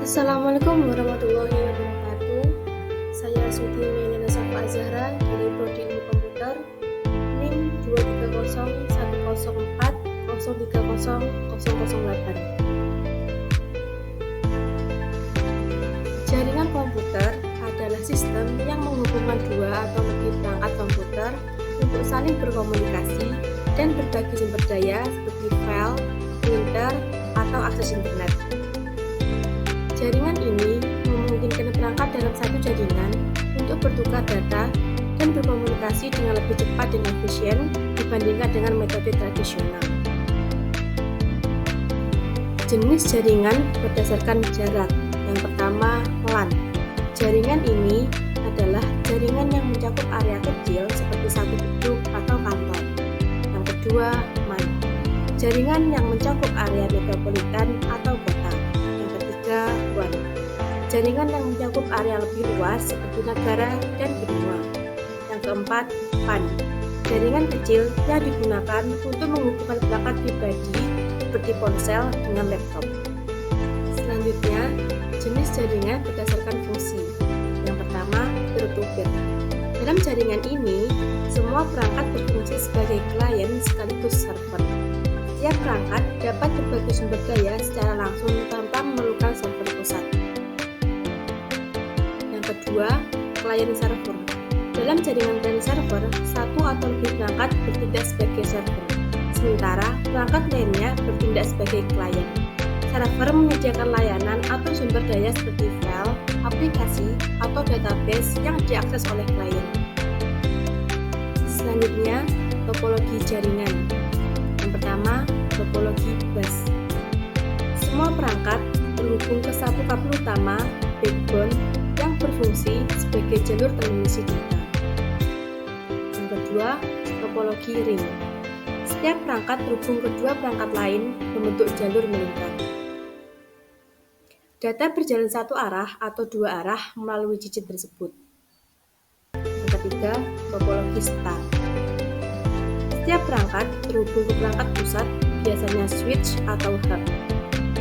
Assalamualaikum warahmatullahi wabarakatuh. Saya Suti Melina Safa Azhara dari Prodi Ilmu Komputer, NIM 2301004030008. Jaringan komputer adalah sistem yang menghubungkan dua atau lebih perangkat komputer untuk saling berkomunikasi dan berbagi sumber daya seperti file, printer, atau akses internet. Jaringan ini memungkinkan perangkat dalam satu jaringan untuk bertukar data dan berkomunikasi dengan lebih cepat dan efisien dibandingkan dengan metode tradisional. Jenis jaringan berdasarkan jarak. Yang pertama, LAN. Jaringan ini adalah jaringan yang mencakup area kecil seperti satu gedung atau kantor. Yang kedua, MAN. Jaringan yang mencakup area metropolitan atau kota. Yang ketiga, WAN. Jaringan yang mencakup area lebih luas seperti negara dan benua. Yang keempat, PAN. Jaringan kecil yang digunakan untuk menghubungkan perangkat pribadi seperti ponsel dengan laptop. Selanjutnya, jenis jaringan berdasarkan fungsi. Yang pertama, peer-to-peer. Dalam jaringan ini, semua perangkat berfungsi sebagai klien sekaligus server. Setiap perangkat dapat berbagi sumber daya secara langsung tanpa memerlukan server pusat. Yang kedua, klien server. Dalam jaringan klien server, satu atau lebih perangkat bertindak sebagai server, sementara perangkat lainnya bertindak sebagai klien. Server menyediakan layanan atau sumber daya seperti file, aplikasi, atau database yang diakses oleh klien. Selanjutnya, topologi jaringan. Yang pertama, topologi bus. Semua perangkat berhubung ke satu kabel utama, backbone, yang berfungsi sebagai jalur transmisi data. Yang kedua, topologi ring. Setiap perangkat terhubung ke dua perangkat lain membentuk jalur melingkar. Data berjalan satu arah atau dua arah melalui cincin tersebut. Yang ketiga, topologi star. Setiap perangkat terhubung ke perangkat pusat, biasanya switch atau hub.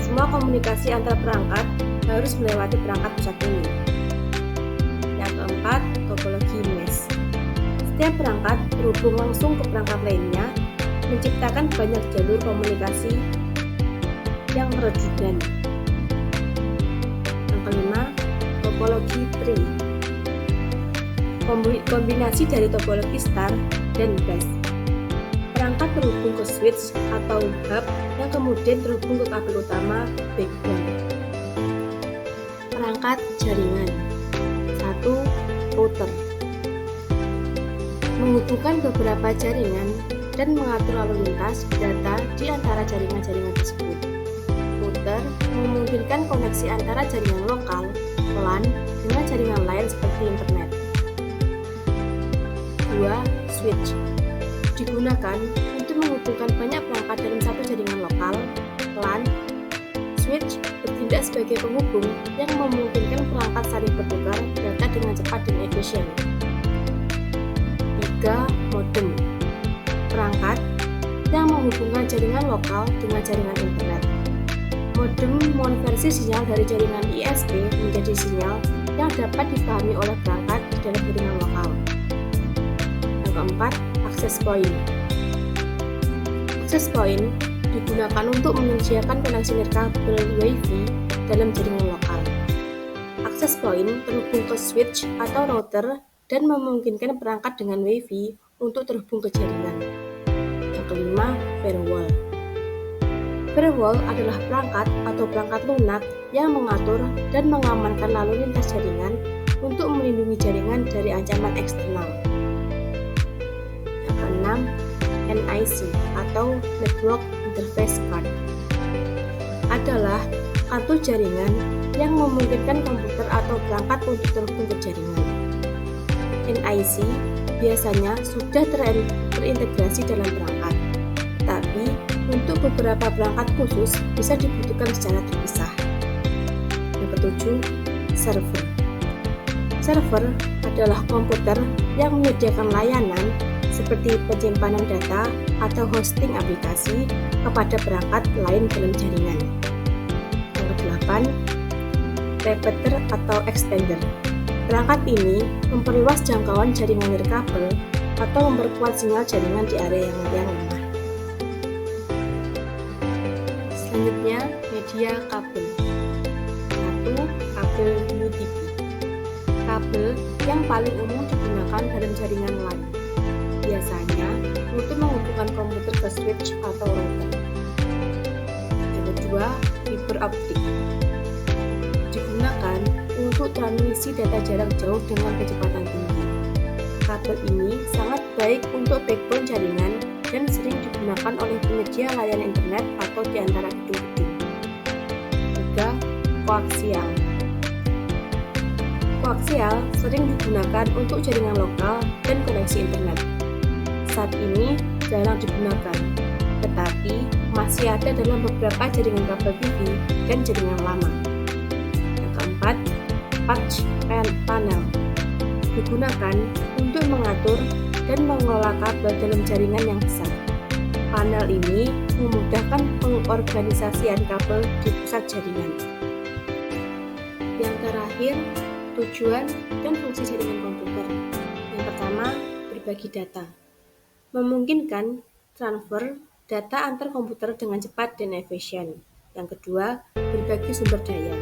Semua komunikasi antar perangkat harus melewati perangkat pusat ini. Yang keempat, topologi mesh. Setiap perangkat terhubung langsung ke perangkat lainnya, menciptakan banyak jalur komunikasi yang redundan. Yang kelima, topologi tree. Kombinasi dari topologi star dan bus. Perangkat terhubung ke switch atau hub yang kemudian terhubung ke kabel utama backbone. Perangkat jaringan. 1. Router. Menghubungkan beberapa jaringan dan mengatur lalu lintas data di antara jaringan-jaringan tersebut. Router memungkinkan koneksi antara jaringan lokal, LAN, dengan jaringan lain seperti internet. 2. Switch. Digunakan untuk menghubungkan banyak perangkat dalam satu jaringan lokal, LAN. Switch bertindak sebagai penghubung yang memungkinkan perangkat saling bertukar data dengan cepat dan efisien. 3. Modem. Perangkat yang menghubungkan jaringan lokal dengan jaringan internet. Modem mengonversi sinyal dari jaringan ISP menjadi sinyal yang dapat dipahami oleh perangkat di dalam jaringan lokal. Yang keempat, access point. Access point digunakan untuk menyediakan koneksi nirkabel Wi-Fi dalam jaringan lokal. Access point terhubung ke switch atau router dan memungkinkan perangkat dengan Wi-Fi untuk terhubung ke jaringan. Yang kelima, firewall. Firewall adalah perangkat atau perangkat lunak yang mengatur dan mengamankan lalu lintas jaringan untuk melindungi jaringan dari ancaman eksternal. Yang keenam, NIC atau Network Interface Card adalah kartu jaringan yang memungkinkan komputer atau perangkat untuk terhubung ke jaringan. NIC biasanya sudah terintegrasi dalam perangkat, tapi untuk beberapa perangkat khusus bisa dibutuhkan secara terpisah. Yang ketujuh, server. Server adalah komputer yang menyediakan layanan seperti penyimpanan data atau hosting aplikasi kepada perangkat lain dalam jaringan. Yang kedelapan, repeater atau extender. Perangkat ini memperluas jangkauan jaringan nirkabel atau memperkuat sinyal jaringan di area yang lemah. Selanjutnya, media kabel. 1. Kabel UDP. Kabel yang paling umum digunakan dalam jaringan LAN, biasanya untuk menghubungkan komputer ke switch atau router. Yang kedua, fiber optik. Digunakan untuk transmisi data jarak jauh dengan kecepatan tinggi. Kabel ini sangat baik untuk backbone jaringan dan sering digunakan oleh penyedia layanan internet atau di antara gedung-gedung. 3. Koaksial. Koaksial sering digunakan untuk jaringan lokal dan koneksi internet. Saat ini jarang digunakan, tetapi masih ada dalam beberapa jaringan kabel TV dan jaringan lama. Yang keempat, patch panel. Digunakan untuk mengatur dan mengelola kabel dalam jaringan yang besar. Panel ini memudahkan pengorganisasian kabel di pusat jaringan. Yang terakhir, tujuan dan fungsi jaringan komputer. Yang pertama, berbagi data. Memungkinkan transfer data antar komputer dengan cepat dan efisien. Yang kedua, berbagi sumber daya.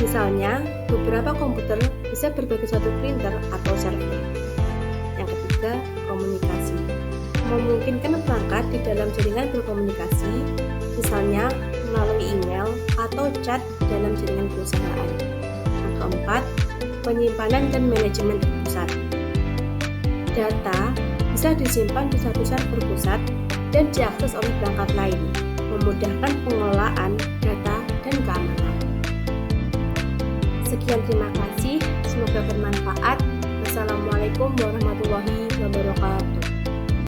Misalnya, beberapa komputer bisa berbagi satu printer atau server. Yang ketiga, komunikasi. Memungkinkan perangkat di dalam jaringan berkomunikasi, misalnya melalui email atau chat dalam jaringan perusahaan. Yang keempat, penyimpanan dan manajemen terpusat. Data bisa disimpan di satu server pusat dan diakses oleh perangkat lain, memudahkan pengelolaan data dan keamanan. Sekian, terima kasih. Semoga bermanfaat. Wassalamualaikum warahmatullahi wabarakatuh.